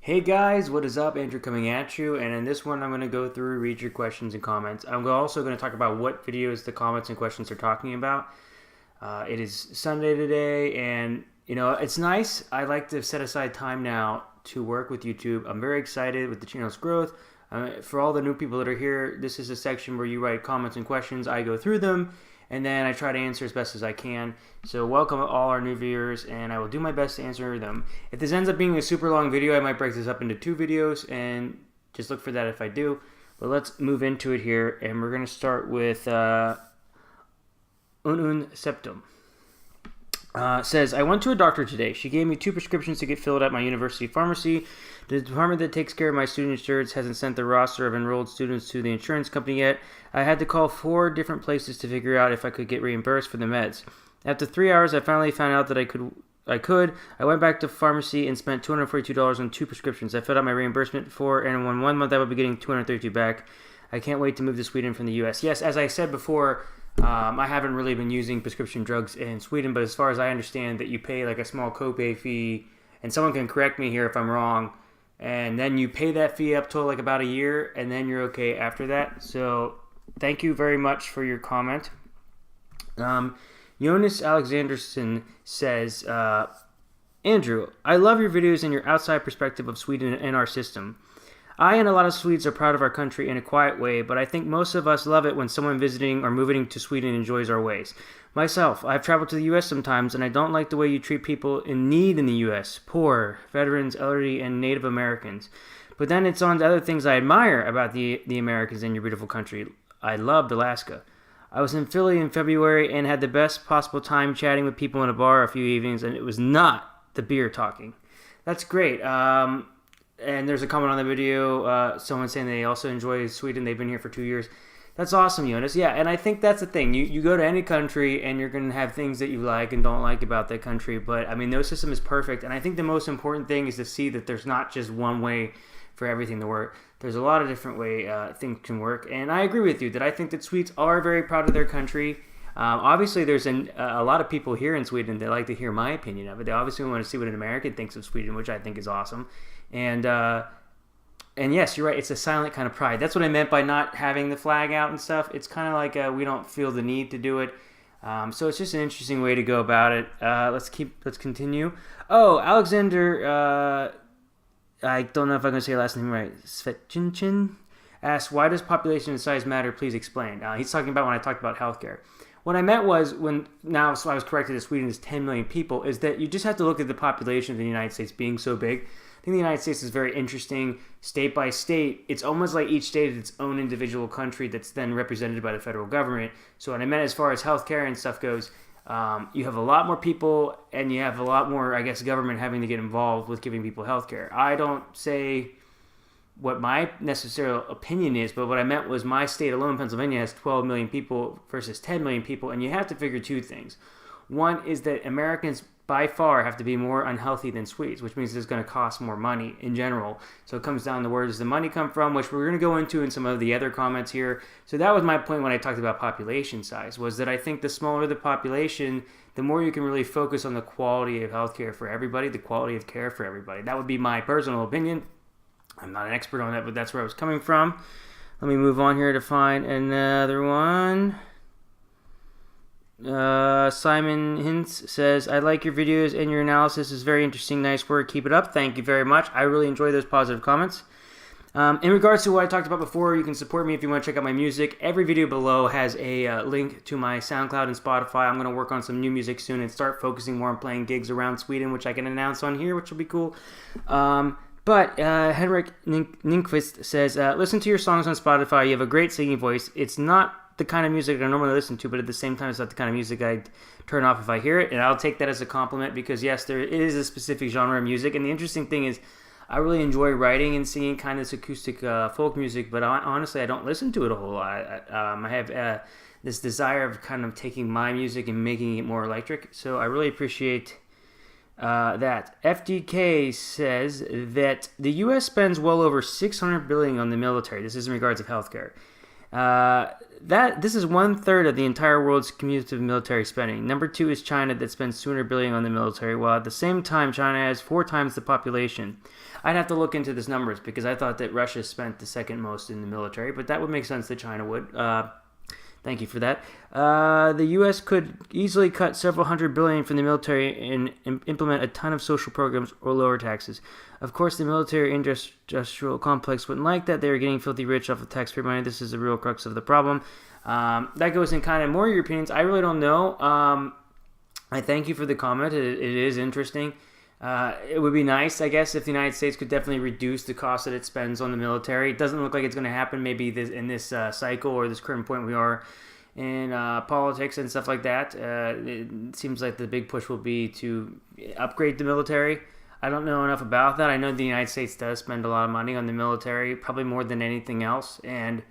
Hey guys, what is up? Andrew coming at you, and in this one I'm going to go through, read your questions and comments. I'm also going to talk about what videos the comments and questions are talking about. It is Sunday today, and it's nice. I like to set aside time now to work with YouTube. I'm very excited with the channel's growth. For all the new people that are here, this is a section where you write comments and questions. I go through them, and then I try to answer as best as I can. So welcome all our new viewers, and I will do my best to answer them. If this ends up being a super long video, I might break this up into 2 videos, and just look for that if I do. But let's move into it here, and we're going to start with Unun Septum. Says, I went to a doctor today. She gave me 2 prescriptions to get filled at my university pharmacy. The department that takes care of my student insurance hasn't sent the roster of enrolled students to the insurance company yet. I had to call 4 different places to figure out if I could get reimbursed for the meds. After 3 hours, I finally found out that I could. I went back to pharmacy and spent $242 on 2 prescriptions. I filled out my reimbursement for, and in 1 month I will be getting $232 back. I can't wait to move to Sweden from the U.S. Yes, as I said before, I haven't really been using prescription drugs in Sweden, but as far as I understand, that you pay like a small copay fee, and someone can correct me here if I'm wrong, and then you pay that fee up to like about a year, and then you're okay after that. So thank you very much for your comment. Jonas Alexanderson says, Andrew, I love your videos and your outside perspective of Sweden and our system. I and a lot of Swedes are proud of our country in a quiet way, but I think most of us love it when someone visiting or moving to Sweden enjoys our ways. Myself, I've traveled to the U.S. sometimes, and I don't like the way you treat people in need in the U.S., poor, veterans, elderly, and Native Americans. But then it's on to other things I admire about the Americans in your beautiful country. I loved Alaska. I was in Philly in February and had the best possible time chatting with people in a bar a few evenings, and it was not the beer talking. That's great. And there's a comment on the video, someone saying they also enjoy Sweden. They've been here for 2 years. That's awesome, Jonas. Yeah, and I think that's the thing. You go to any country, and you're going to have things that you like and don't like about that country. But, I mean, no system is perfect. And I think the most important thing is to see that there's not just one way for everything to work. There's a lot of different way things can work. And I agree with you that I think that Swedes are very proud of their country. Obviously, there's a lot of people here in Sweden that like to hear my opinion of it. They obviously want to see what an American thinks of Sweden, which I think is awesome. And yes, you're right. It's a silent kind of pride. That's what I meant by not having the flag out and stuff. It's kind of like we don't feel the need to do it. So it's just an interesting way to go about it. Let's continue. Oh, Alexander, I don't know if I'm going to say your last name right. Svetchinchin asks, why does population and size matter? Please explain. He's talking about when I talked about healthcare. What I meant was so I was corrected that Sweden is 10 million people, is that you just have to look at the population of the United States being so big. I think the United States is very interesting. State by state, it's almost like each state is its own individual country that's then represented by the federal government. So what I meant as far as healthcare and stuff goes, you have a lot more people, and you have a lot more, I guess, government having to get involved with giving people healthcare. I don't say what my necessary opinion is, but what I meant was my state alone, Pennsylvania, has 12 million people versus 10 million people, and you have to figure 2 things. One is that Americans by far have to be more unhealthy than Swedes, which means it's going to cost more money in general. So it comes down to where does the money come from, which we're going to go into in some of the other comments here. So that was my point when I talked about population size, was that I think the smaller the population, the more you can really focus on the quality of healthcare for everybody, the quality of care for everybody. That would be my personal opinion. I'm not an expert on that, but that's where I was coming from. Let me move on here to find another one. Simon Hintz says, I like your videos and your analysis is very interesting. Nice work. Keep it up. Thank you very much. I really enjoy those positive comments. In regards to what I talked about before, you can support me if you want to check out my music. Every video below has a link to my SoundCloud and Spotify. I'm going to work on some new music soon and start focusing more on playing gigs around Sweden, which I can announce on here, which will be cool. But Henrik Ninkvist says, listen to your songs on Spotify. You have a great singing voice. It's not the kind of music I normally listen to, but at the same time, it's not the kind of music I'd turn off if I hear it. And I'll take that as a compliment because, yes, there is a specific genre of music. And the interesting thing is I really enjoy writing and singing kind of this acoustic folk music, but honestly, I don't listen to it a whole lot. I have this desire of kind of taking my music and making it more electric. So I really appreciate that. FDK says that the U.S. spends well over $600 billion on the military. This is in regards of healthcare. This is 1/3 of the entire world's cumulative military spending. Number 2 is China, that spends $200 billion on the military, while at the same time China has 4 times the population. I'd have to look into these numbers because I thought that Russia spent the second most in the military, but that would make sense that China would. Thank you for that. The U.S. could easily cut several $100 billion from the military and implement a ton of social programs or lower taxes. Of course, the military industrial complex wouldn't like that. They're getting filthy rich off of taxpayer money. This is the real crux of the problem. That goes in kind of more of your opinions. I really don't know. I thank you for the comment. It is interesting. It would be nice, I guess, if the United States could definitely reduce the cost that it spends on the military. It doesn't look like it's going to happen maybe in this cycle or this current point we are in politics and stuff like that. It seems like the big push will be to upgrade the military. I don't know enough about that. I know the United States does spend a lot of money on the military, probably more than anything else, and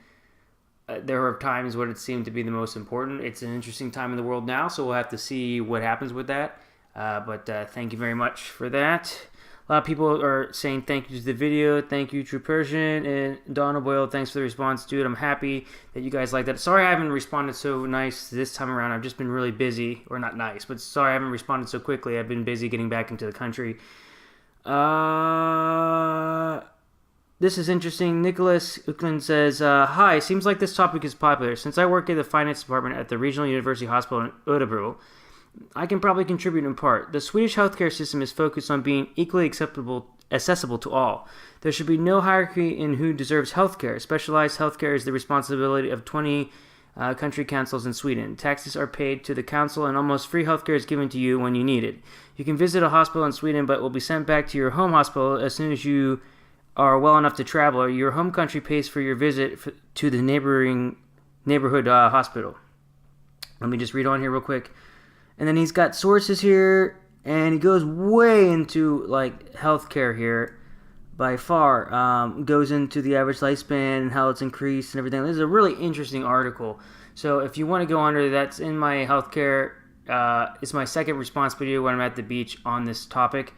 there are times when it seemed to be the most important. It's an interesting time in the world now, so we'll have to see what happens with that. But thank you very much for that. A lot of people are saying thank you to the video. Thank you, True Persian. And Donna Boyle, thanks for the response, dude. I'm happy that you guys like that. Sorry I haven't responded so nice this time around. I've just been really busy. Or not nice, but sorry I haven't responded so quickly. I've been busy getting back into the country. This is interesting. Nicholas Uckland says, hi, seems like this topic is popular. Since I work in the finance department at the Regional University Hospital in Örebro, I can probably contribute in part. The Swedish healthcare system is focused on being equally accessible to all. There should be no hierarchy in who deserves healthcare. Specialized healthcare is the responsibility of 20 country councils in Sweden. Taxes are paid to the council, and almost free healthcare is given to you when you need it. You can visit a hospital in Sweden, but will be sent back to your home hospital as soon as you are well enough to travel. Your home country pays for your visit to the neighborhood hospital. Let me just read on here real quick. And then he's got sources here, and he goes way into like healthcare here by far. Goes into the average lifespan and how it's increased and everything. This is a really interesting article. So if you want to go under, that's in my healthcare. It's my second response video when I'm at the beach on this topic.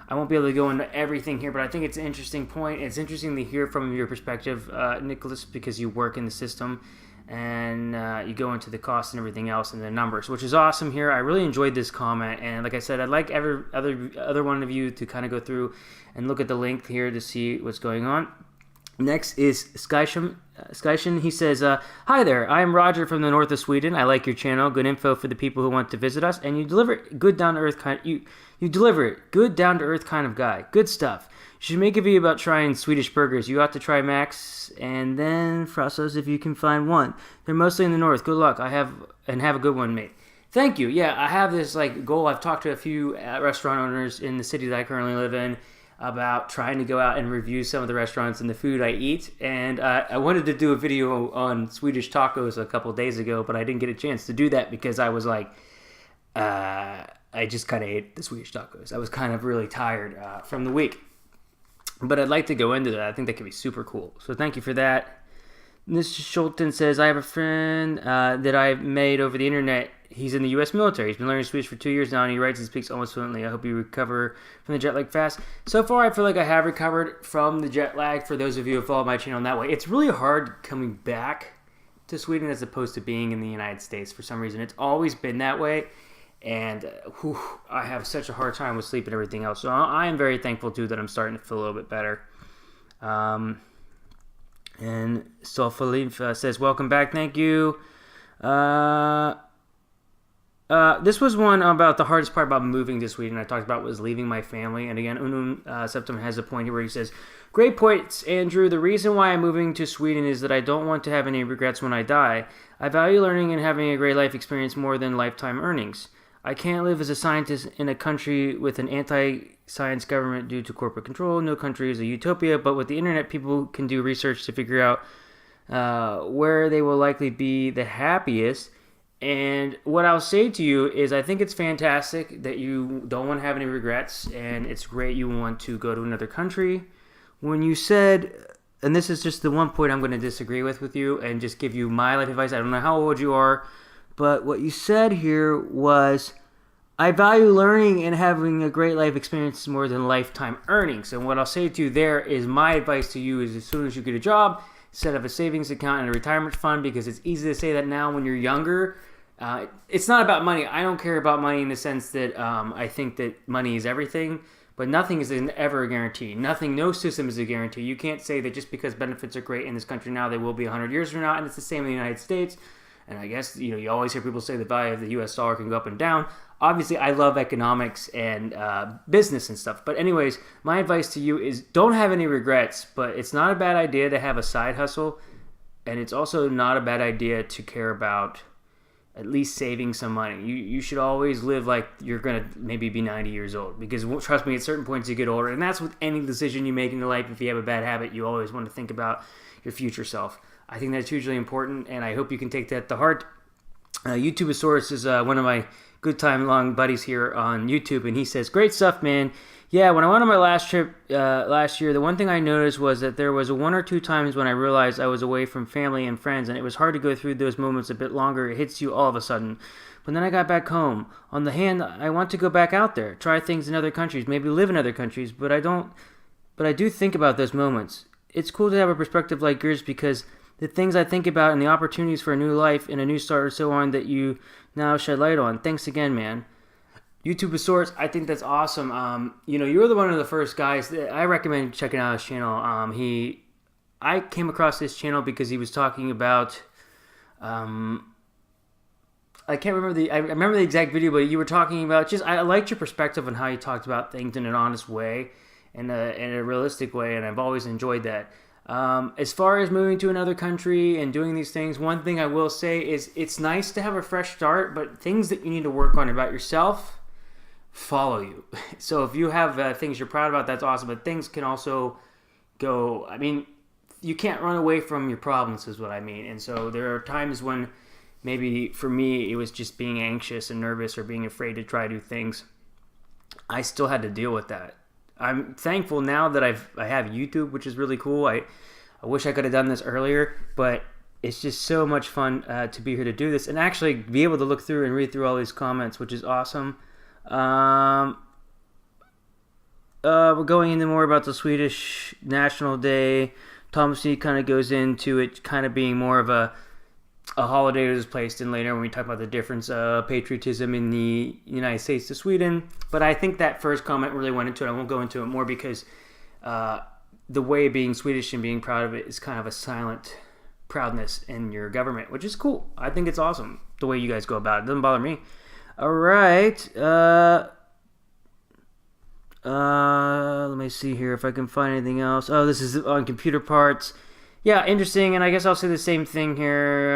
I won't be able to go into everything here, but I think it's an interesting point. It's interesting to hear from your perspective, Nicholas, because you work in the system. And you go into the cost and everything else and the numbers, which is awesome here. I really enjoyed this comment, and like I said, I'd like every other one of you to kind of go through and look at the link here to see what's going on. Next is Skysham. He says, hi there, I'm Roger from the north of Sweden. I like your channel. Good info for the people who want to visit us, and you deliver good down to earth kind. You deliver it. Good down to earth kind of guy. Good stuff. You should make a video about trying Swedish burgers. You ought to try Max and then Frasso's if you can find one. They're mostly in the north. Good luck. Have a good one, mate. Thank you. Yeah, I have this goal. I've talked to a few restaurant owners in the city that I currently live in about trying to go out and review some of the restaurants and the food I eat. And I wanted to do a video on Swedish tacos a couple days ago, but I didn't get a chance to do that because I was I just kind of ate the Swedish tacos. I was kind of really tired from the week. But I'd like to go into that. I think that could be super cool. So thank you for that. Mr. Schulten says, I have a friend that I made over the internet. He's in the U.S. military. He's been learning Swedish for 2 years now, and he writes and speaks almost fluently. I hope you recover from the jet lag fast. So far, I feel like I have recovered from the jet lag, for those of you who follow my channel in that way. It's really hard coming back to Sweden as opposed to being in the United States for some reason. It's always been that way. And I have such a hard time with sleep and everything else. So I am very thankful, too, that I'm starting to feel a little bit better. And Stolfalif says, welcome back. Thank you. This was one about the hardest part about moving to Sweden I talked about was leaving my family. And again, Unum Septum has a point here where he says, great points, Andrew. The reason why I'm moving to Sweden is that I don't want to have any regrets when I die. I value learning and having a great life experience more than lifetime earnings. I can't live as a scientist in a country with an anti-science government due to corporate control. No country is a utopia, but with the internet, people can do research to figure out where they will likely be the happiest. And what I'll say to you is I think it's fantastic that you don't want to have any regrets, and it's great you want to go to another country. When you said, and this is just the one point I'm going to disagree with you and just give you my life advice. I don't know how old you are, but what you said here was, I value learning and having a great life experience more than lifetime earnings. And what I'll say to you there is my advice to you is as soon as you get a job, instead of a savings account and a retirement fund, because it's easy to say that now when you're younger. It's not about money. I don't care about money in the sense that I think that money is everything, but nothing is ever a guarantee. No system is a guarantee. You can't say that just because benefits are great in this country now, they will be 100 years from now, and it's the same in the United States. And I guess, you always hear people say the value of the U.S. dollar can go up and down. Obviously, I love economics and business and stuff. But anyways, my advice to you is don't have any regrets, but it's not a bad idea to have a side hustle, and it's also not a bad idea to care about at least saving some money. You should always live like you're going to maybe be 90 years old, because trust me, at certain points you get older, and that's with any decision you make in your life. If you have a bad habit, you always want to think about your future self. I think that's hugely important, and I hope you can take that to heart. YouTubeosaurus is one of my good time long buddies here on YouTube, and he says, great stuff, man. Yeah, when I went on my last trip last year, the one thing I noticed was that there was one or two times when I realized I was away from family and friends, and it was hard to go through those moments a bit longer. It hits you all of a sudden. But then I got back home. On the hand, I want to go back out there, try things in other countries, maybe live in other countries, but I do think about those moments. It's cool to have a perspective like yours, because the things I think about and the opportunities for a new life and a new start and so on that you now shed light on. Thanks again, man. YouTubeosaurus, I think that's awesome. You were one of the first guys that I recommend checking out his channel. I came across this channel because he was talking about, I remember the exact video, but you were talking about I liked your perspective on how you talked about things in an honest way and in a realistic way, and I've always enjoyed that. As far as moving to another country and doing these things, one thing I will say is it's nice to have a fresh start, but things that you need to work on about yourself follow you. So if you have things you're proud about, that's awesome, but things can also go, you can't run away from your problems is what I mean. And so there are times when maybe for me it was just being anxious and nervous or being afraid to try new things. I still had to deal with that. I'm thankful now that I have YouTube, which is really cool. I wish I could have done this earlier, but it's just so much fun to be here to do this and actually be able to look through and read through all these comments, which is awesome. We're going into more about the Swedish National Day. Thomas C kind of goes into it kind of being more of a holiday that was placed in later when we talk about the difference of patriotism in the United States to Sweden. But I think that first comment really went into it. I won't go into it more because the way being Swedish and being proud of it is kind of a silent proudness in your government, which is cool. I think it's awesome the way you guys go about it. It doesn't bother me. All right. Let me see here if I can find anything else. Oh, this is on computer parts. Yeah, interesting, and I guess I'll say the same thing here.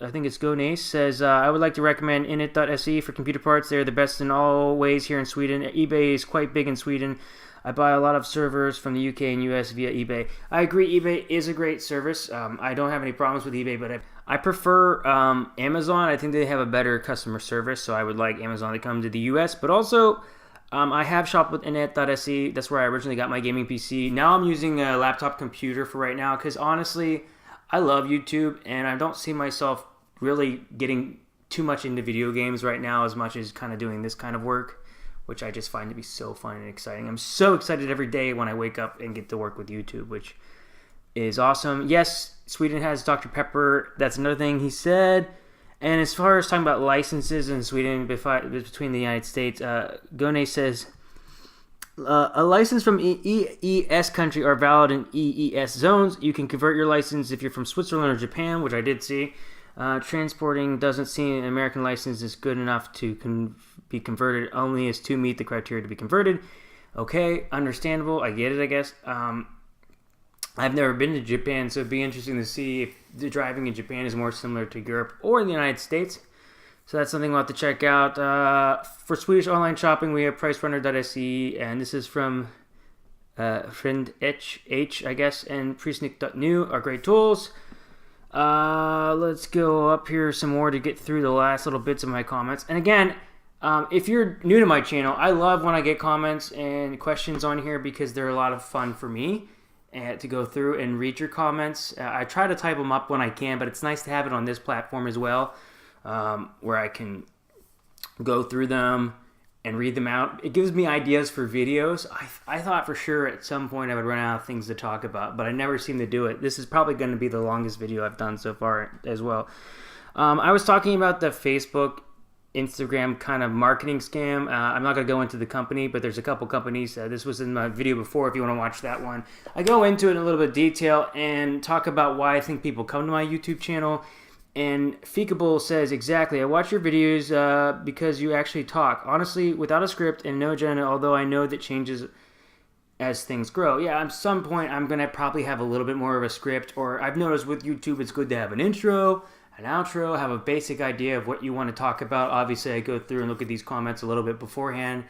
I think it's GoNace says, I would like to recommend init.se for computer parts. They're the best in all ways here in Sweden. eBay is quite big in Sweden. I buy a lot of servers from the UK and US via eBay. I agree, eBay is a great service. I don't have any problems with eBay, but I prefer Amazon. I think they have a better customer service, so I would like Amazon to come to the US. But also, I have shopped with init.se. That's where I originally got my gaming PC. Now I'm using a laptop computer for right now because honestly, I love YouTube and I don't see myself really getting too much into video games right now as much as kind of doing this kind of work, which I just find to be so fun and exciting. I'm so excited every day when I wake up and get to work with YouTube, which is awesome. Yes, Sweden has Dr. Pepper. That's another thing he said. And as far as talking about licenses in Sweden between the United States, Gone says, a license from EES country are valid in EES zones. You can convert your license if you're from Switzerland or Japan, which I did see. Transporting doesn't seem an American license is good enough to be converted only as to meet the criteria to be converted. Okay, understandable. I get it, I guess. I've never been to Japan, so it'd be interesting to see if the driving in Japan is more similar to Europe or in the United States. So that's something we'll have to check out. For Swedish online shopping, we have pricerunner.se, and this is from Friend H, I guess, and Prisnik.nu are great tools. Let's go up here some more to get through the last little bits of my comments. And again, if you're new to my channel, I love when I get comments and questions on here because they're a lot of fun for me to go through and read your comments. I try to type them up when I can, but it's nice to have it on this platform as well, where I can go through them and read them out. It gives me ideas for videos. I thought for sure at some point I would run out of things to talk about, but I never seem to do it. This is probably going to be the longest video I've done so far as well. I was talking about the Facebook, Instagram kind of marketing scam. I'm not going to go into the company, but there's a couple companies. This was in my video before if you want to watch that one. I go into it in a little bit of detail and talk about why I think people come to my YouTube channel. And Feakable says, exactly, I watch your videos because you actually talk. Honestly, without a script and no agenda, although I know that changes as things grow. Yeah, at some point I'm going to probably have a little bit more of a script, or I've noticed with YouTube it's good to have an intro, an outro, have a basic idea of what you want to talk about. Obviously, I go through and look at these comments a little bit beforehand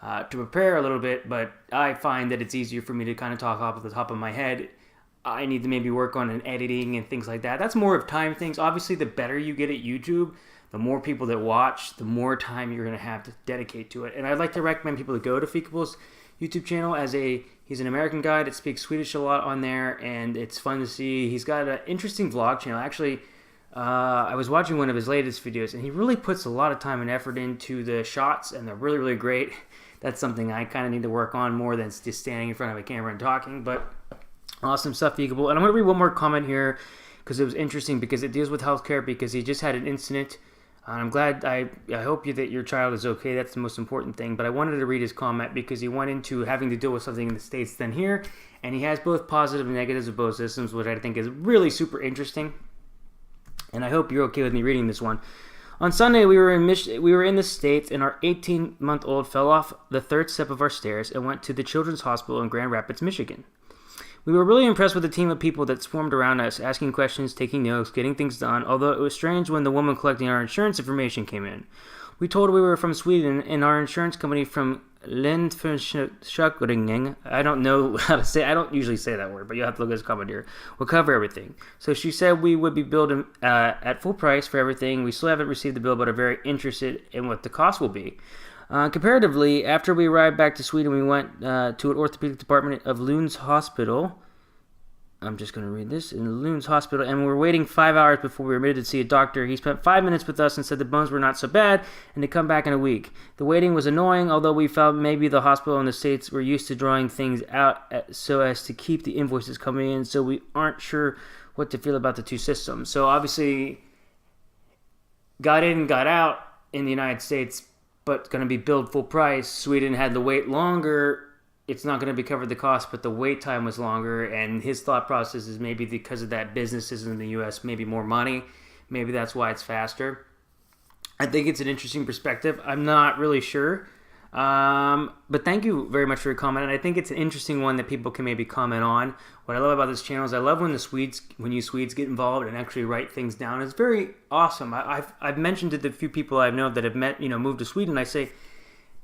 to prepare a little bit, but I find that it's easier for me to kind of talk off the top of my head. I need to maybe work on an editing and things like that. That's more of time things. Obviously, the better you get at YouTube, the more people that watch, the more time you're going to have to dedicate to it. And I'd like to recommend people to go to Feakable's YouTube channel. He's an American guy that speaks Swedish a lot on there, and it's fun to see. He's got an interesting vlog channel. Actually, I was watching one of his latest videos, and he really puts a lot of time and effort into the shots, and they're really, really great. That's something I kind of need to work on more than just standing in front of a camera and talking, but awesome stuff, Feakable. And I'm going to read one more comment here because it was interesting because it deals with healthcare, because he just had an incident. And I'm glad, I hope that your child is okay. That's the most important thing. But I wanted to read his comment because he went into having to deal with something in the States than here. And he has both positive and negatives of both systems, which I think is really super interesting. And I hope you're okay with me reading this one. On Sunday, we were in the States, and our 18-month-old fell off the third step of our stairs and went to the Children's Hospital in Grand Rapids, Michigan. We were really impressed with the team of people that swarmed around us, asking questions, taking notes, getting things done, although it was strange when the woman collecting our insurance information came in. We told her we were from Sweden, and our insurance company from Länsförsäkringen, I don't know how to say, I don't usually say that word, but you'll have to look at this comment here, will cover everything. So she said we would be billed at full price for everything. We still haven't received the bill, but are very interested in what the cost will be. Comparatively, after we arrived back to Sweden, we went to an orthopedic department of Lunds Hospital. I'm just going to read this. In Lunds Hospital, and we were waiting 5 hours before we were admitted to see a doctor. He spent 5 minutes with us and said the bones were not so bad and to come back in a week. The waiting was annoying, although we felt maybe the hospital in the States were used to drawing things out so as to keep the invoices coming in, so we aren't sure what to feel about the two systems. So obviously, got in, got out in the United States, but going to be billed full price. Sweden had to wait longer. It's not going to be covered the cost, but the wait time was longer, and his thought process is maybe because of that businesses in the U.S. maybe more money. Maybe that's why it's faster. I think it's an interesting perspective. I'm not really sure. But thank you very much for your comment, and I think it's an interesting one that people can maybe comment on. What I love about this channel is I love when you Swedes get involved and actually write things down. It's very awesome. I've mentioned to the few people I know that have moved to Sweden. I say,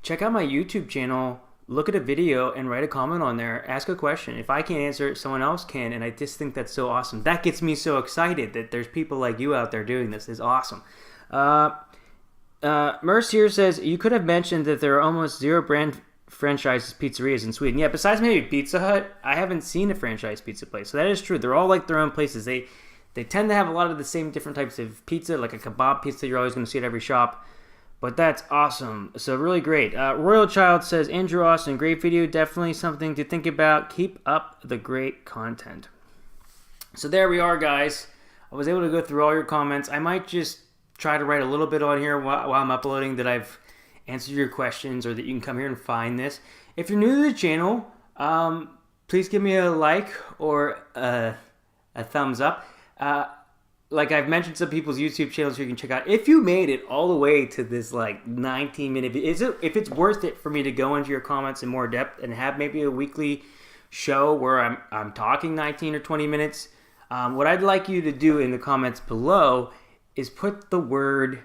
check out my YouTube channel, look at a video, and write a comment on there. Ask a question. If I can't answer it, someone else can, and I just think that's so awesome. That gets me so excited that there's people like you out there doing this. It's awesome. Merce here says, you could have mentioned that there are almost zero brand franchise pizzerias in Sweden. Yeah, besides maybe Pizza Hut, I haven't seen a franchise pizza place. So that is true. They're all like their own places. They tend to have a lot of the same different types of pizza, like a kebab pizza you're always going to see at every shop. But that's awesome. So really great. Royal Child says, Andrew Austin, great video. Definitely something to think about. Keep up the great content. So there we are, guys. I was able to go through all your comments. I might just try to write a little bit on here while I'm uploading that I've answered your questions, or that you can come here and find this. If you're new to the channel, please give me a like or a thumbs up. Like I've mentioned some people's YouTube channels you can check out. If you made it all the way to this 19-minute video, if it's worth it for me to go into your comments in more depth and have maybe a weekly show where I'm talking 19 or 20 minutes, what I'd like you to do in the comments below is put the word,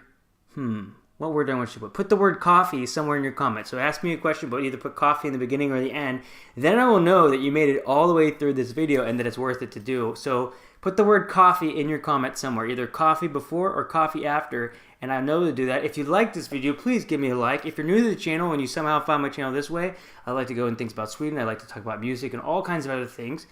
what word do I want you to put? Put the word coffee somewhere in your comments. So ask me a question, but either put coffee in the beginning or the end. Then I will know that you made it all the way through this video and that it's worth it to do. So put the word coffee in your comment somewhere, either coffee before or coffee after, and I know to do that. If you like this video, please give me a like. If you're new to the channel and you somehow found my channel this way, I like to go into things about Sweden. I like to talk about music and all kinds of other things.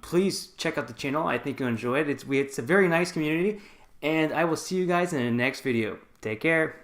Please check out the channel. I think you'll enjoy it. It's a very nice community, and I will see you guys in the next video. Take care.